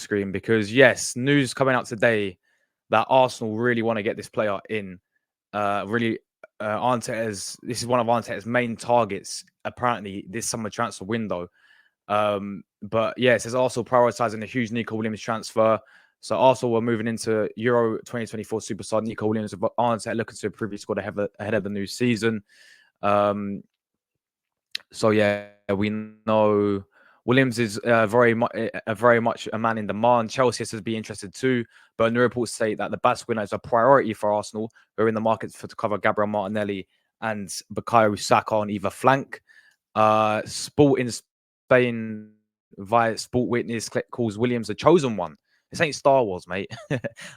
screen because yes, news coming out today that Arsenal really want to get this player in. Really, this is one of Arteta's main targets apparently this summer transfer window. But yeah, it says Arsenal prioritising a huge Nico Williams transfer. So Arsenal were moving into Euro 2024 superstar Nico Williams, but Arteta looking to improve his squad ahead of the new season. So yeah, we know Williams is very much a man in demand. Chelsea has to be interested too, but new reports say that the Basque winner is a priority for Arsenal. We're in the market to cover Gabriel Martinelli and Bukayo Saka on either flank. Sport in Spain via Sport Witness calls Williams a chosen one. This ain't Star Wars, mate.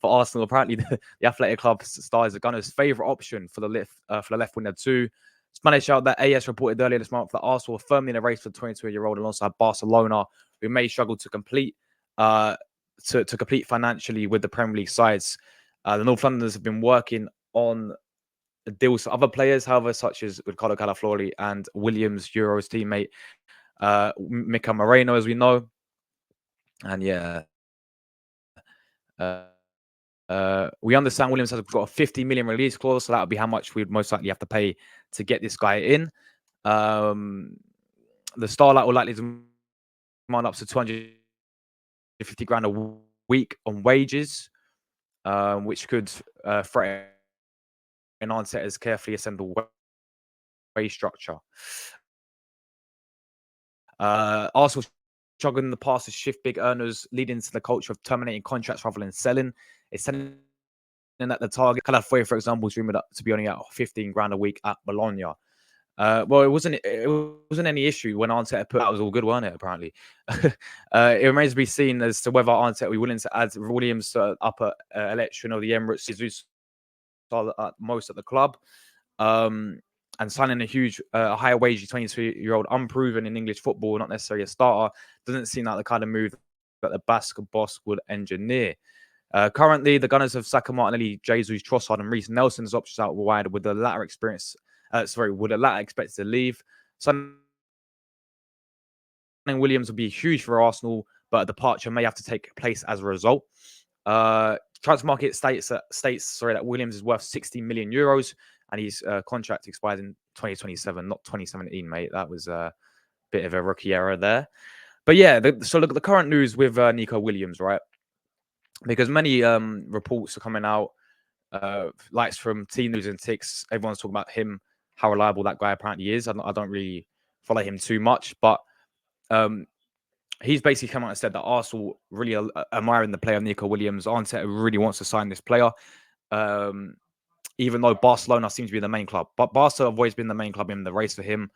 For Arsenal, apparently the Athletic Club star is the Gunners' favourite option for the left winger too. Spanish out that AS reported earlier this month that Arsenal were firmly in a race for the 22-year-old alongside Barcelona, who may struggle to complete financially with the Premier League sides. The North Londoners have been working on deals for other players, however, such as Ricardo Calaflori and Williams, Euros teammate Mika Moreno, as we know. And yeah, we understand Williams has got a 50 million release clause, so that would be how much we'd most likely have to pay to get this guy in. The Starlight will likely demand up to 250 grand a week on wages, which could threaten Arteta's carefully assembled wage structure. Arsenal struggled in the past to shift big earners, leading to the culture of terminating contracts rather than selling. It's telling that the target, Calaflori, for example, is rumored to be only at 15 grand a week at Bologna. Well, it wasn't any issue when Arteta put out. It was all good, wasn't it? Apparently, it remains to be seen as to whether Arteta will be willing to add Williams to upper election of the Emirates. Jesus at most at the club, and signing a huge higher wage 22-year-old unproven in English football, not necessarily a starter, doesn't seem like the kind of move that the Basque boss would engineer. Currently, the Gunners have Saka, Martinelli, Jesus, Trossard, and Reece Nelson's options out wide, with the latter expected to leave. Signing Williams would be huge for Arsenal, but a departure may have to take place as a result. Transfer market states that Williams is worth 60 million euros, and his contract expires in 2027, not 2017, mate. That was a bit of a rookie error there. But yeah, so look at the current news with Nico Williams, right? Because many reports are coming out, likes from Team News and Ticks. Everyone's talking about him, how reliable that guy apparently is. I don't really follow him too much, but he's basically come out and said that Arsenal really admiring the player Nico Williams. Arteta really wants to sign this player, even though Barcelona seems to be the main club. But Barca have always been the main club in the race for him.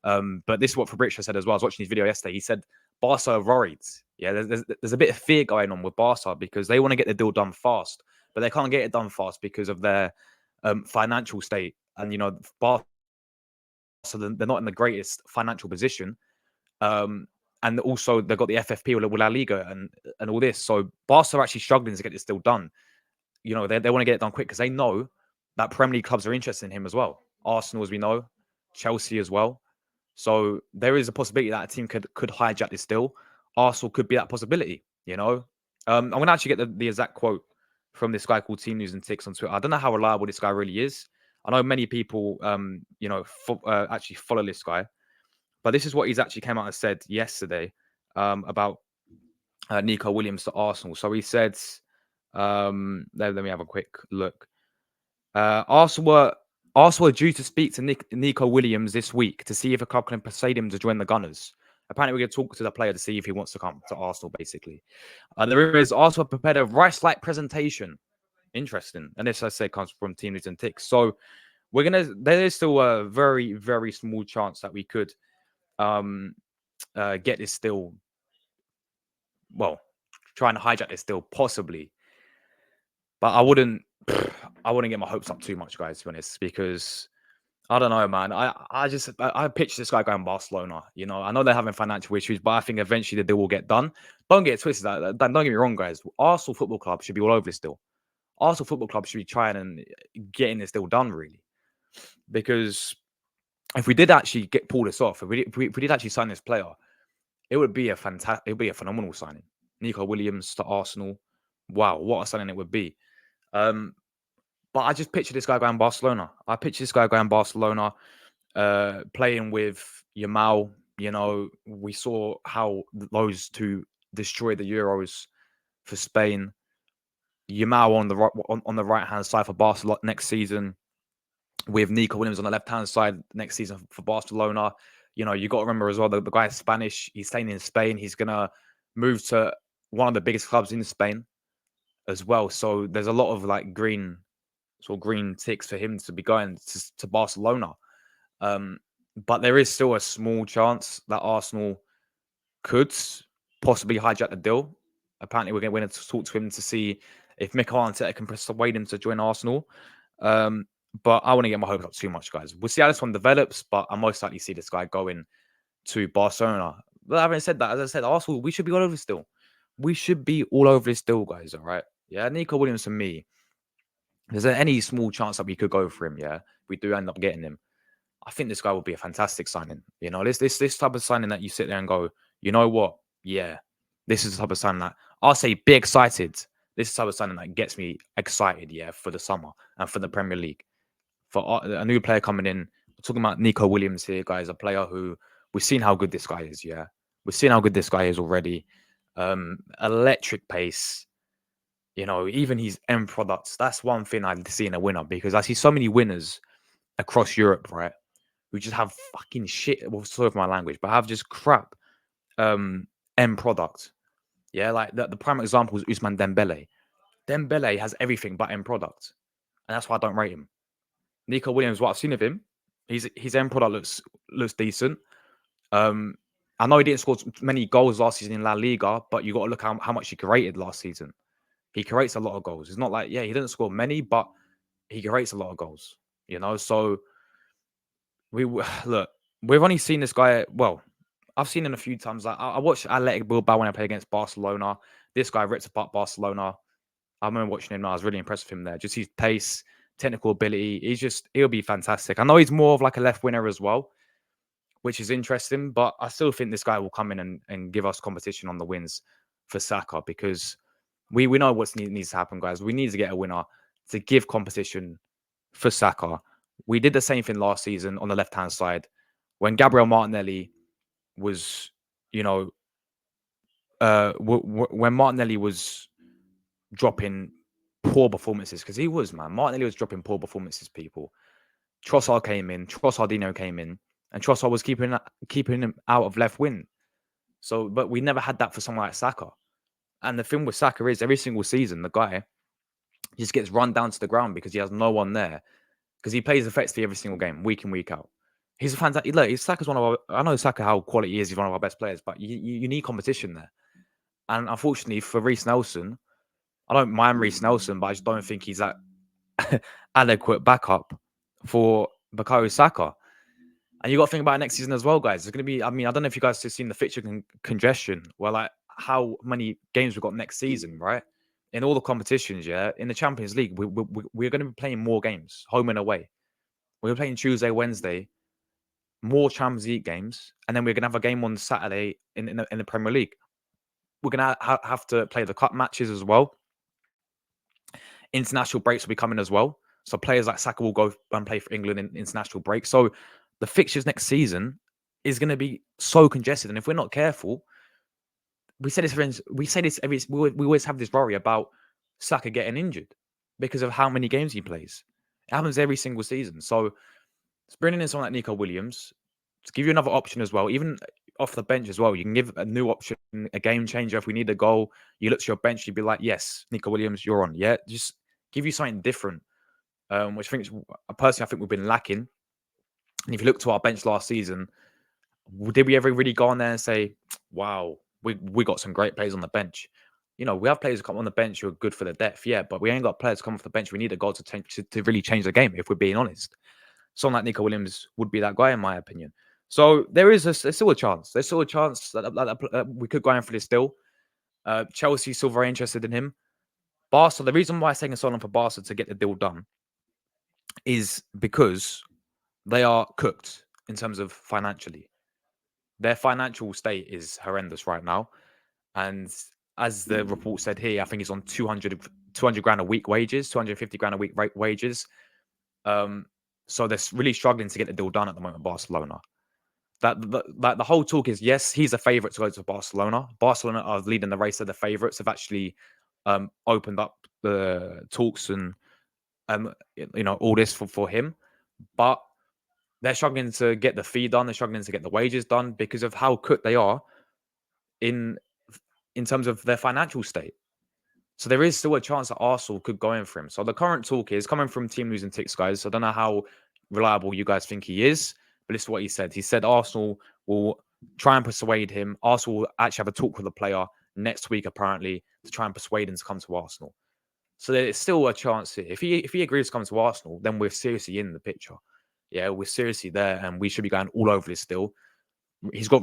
But this is what Fabrizio said as well. I was watching his video yesterday. He said Barca are worried. Yeah, there's a bit of fear going on with Barca because they want to get the deal done fast, but they can't get it done fast because of their financial state. And, you know, Barca, so they're not in the greatest financial position. And also they've got the FFP with La Liga and all this. So Barca are actually struggling to get this deal done. You know, they want to get it done quick because they know that Premier League clubs are interested in him as well. Arsenal, as we know, Chelsea as well. So there is a possibility that a team could hijack this deal. Arsenal could be that possibility, you know. I'm going to actually get the exact quote from this guy called Team News and Ticks on Twitter. I don't know how reliable this guy really is. I know many people, actually follow this guy. But this is what he's actually came out and said yesterday about Nico Williams to Arsenal. So he said, let me have a quick look. Arsenal are due to speak to Nico Williams this week to see if a club can persuade him to join the Gunners. Apparently, we're going to talk to the player to see if he wants to come to Arsenal, basically. The rumor is Arsenal prepared a rice-like presentation. Interesting. And this, I say, comes from Team News and Ticks. So there is still a very, very small chance that we could get this deal. Well, trying to hijack this deal, possibly. But I wouldn't get my hopes up too much, guys, to be honest, because I don't know, man. I picture this guy going Barcelona. You know, I know they're having financial issues, but I think eventually the deal will get done. Don't get it twisted. Don't get me wrong, guys. Arsenal Football Club should be all over this deal. Arsenal Football Club should be trying and getting this deal done, really. Because if we did actually pull this off, if we did actually sign this player, it would be a phenomenal signing. Nico Williams to Arsenal. Wow, what a signing it would be. Um, but I just picture this guy going Barcelona. I picture this guy going Barcelona, playing with Yamal. You know, we saw how those two destroyed the Euros for Spain. Yamal on the right hand side for Barcelona next season, with Nico Williams on the left hand side next season for Barcelona. You know, you got to remember as well the guy is Spanish. He's staying in Spain. He's gonna move to one of the biggest clubs in Spain as well. So there's a lot of like green ticks for him to be going to Barcelona. Um, but there is still a small chance that Arsenal could possibly hijack the deal. Apparently, we're going to talk to him to see if Mikel Arteta can persuade him to join Arsenal. But I want to get my hopes up too much, guys. We'll see how this one develops, but I most likely see this guy going to Barcelona. But having said that, as I said, Arsenal, we should be all over this deal. We should be all over this deal, guys. All right. Yeah. Nico Williams and me. Is there any small chance that we could go for him? Yeah. If we do end up getting him, I think this guy will be a fantastic signing. You know, this type of signing that you sit there and go, you know what? Yeah, this is the type of signing that I'll say be excited. This is the type of signing that gets me excited, yeah, for the summer and for the Premier League. For a new player coming in, we're talking about Nico Williams here, guys, a player who we've seen how good this guy is, yeah. We've seen how good this guy is already. Electric pace, you know, even his end products. That's one thing I see in a winner because I see so many winners across Europe, right? Who just have fucking shit. Well, sorry for my language, but have just crap end product. Yeah, like the prime example is Usman Dembele. Dembele has everything but end product, and that's why I don't rate him. Nico Williams, what I've seen of him, his end product looks decent. Um, I know he didn't score many goals last season in La Liga, but you got to look how much he created last season. He creates a lot of goals. It's not like he didn't score many, but he creates a lot of goals. You know, so look. We've only seen this guy. Well, I've seen him a few times. I watched Athletic Bilbao when I played against Barcelona. This guy ripped apart Barcelona. I remember watching him. And I was really impressed with him there. Just his pace, technical ability. He'll be fantastic. I know he's more of like a left winger as well, which is interesting. But I still think this guy will come in and give us competition on the wins for Saka because we know what needs to happen, guys. We need to get a winner to give competition for Saka. We did the same thing last season on the left hand side when Gabriel Martinelli was, you know, when Martinelli was dropping poor performances, because he was, man. Martinelli was dropping poor performances, people. Trossardino came in, and Trossard was keeping him out of left wing. So, but we never had that for someone like Saka. And the thing with Saka is every single season, the guy just gets run down to the ground because he has no one there. Because he plays effectively every single game, week in, week out. He's a fantastic. Look, Saka's one of our. I know Saka how quality he is. He's one of our best players, but you need competition there. And unfortunately for Reece Nelson, I don't mind Reece Nelson, but I just don't think he's that adequate backup for Bukayo Saka. And you got to think about it next season as well, guys. It's going to be. I mean, I don't know if you guys have seen the fixture congestion. Well, like how many games we've got next season, right? In all the competitions, yeah. In the Champions League, we're going to be playing more games, home and away. We're playing Tuesday, Wednesday, more Champions League games, and then we're going to have a game on Saturday in the Premier League. We're going to have to play the cup matches as well. International breaks will be coming as well. So players like Saka will go and play for England in international breaks. So the fixtures next season is going to be so congested. And if we're not careful, we say this we always have this worry about Saka getting injured because of how many games he plays. It happens every single season. So it's bringing in someone like Nico Williams to give you another option as well, even off the bench as well. You can give a new option, a game changer. If we need a goal, you look to your bench, you'd be like, yes, Nico Williams, you're on. Yeah, just give you something different, which I think, personally, I think we've been lacking. And if you look to our bench last season, did we ever really go on there and say, wow, we got some great players on the bench? You know, we have players who come on the bench who are good for the depth, yeah, but we ain't got players come off the bench. We need a goal to really change the game, if we're being honest. Someone like Nico Williams would be that guy, in my opinion. So there's still a chance. There's still a chance that we could go in for this deal. Chelsea still very interested in him. Barca, the reason why it's taking so long for Barca to get the deal done is because they are cooked in terms of financially. Their financial state is horrendous right now. And as the report said here, I think he's on 200 grand a week wages, 250 grand a week wages. So they're really struggling to get the deal done at the moment, Barcelona. The whole talk is, yes, he's a favourite to go to Barcelona. Barcelona are leading the race. They're the favourites. Have actually opened up the talks and all this for him. But they're struggling to get the fee done. They're struggling to get the wages done because of how cut they are in terms of their financial state. So there is still a chance that Arsenal could go in for him. So the current talk is coming from Team Losing Ticks, guys. I don't know how reliable you guys think he is, but this is what he said. He said Arsenal will try and persuade him. Arsenal will actually have a talk with the player next week, apparently, to try and persuade him to come to Arsenal. So there's still a chance here. If he agrees to come to Arsenal, then we're seriously in the picture. Yeah, we're seriously there, and we should be going all over this still. He's got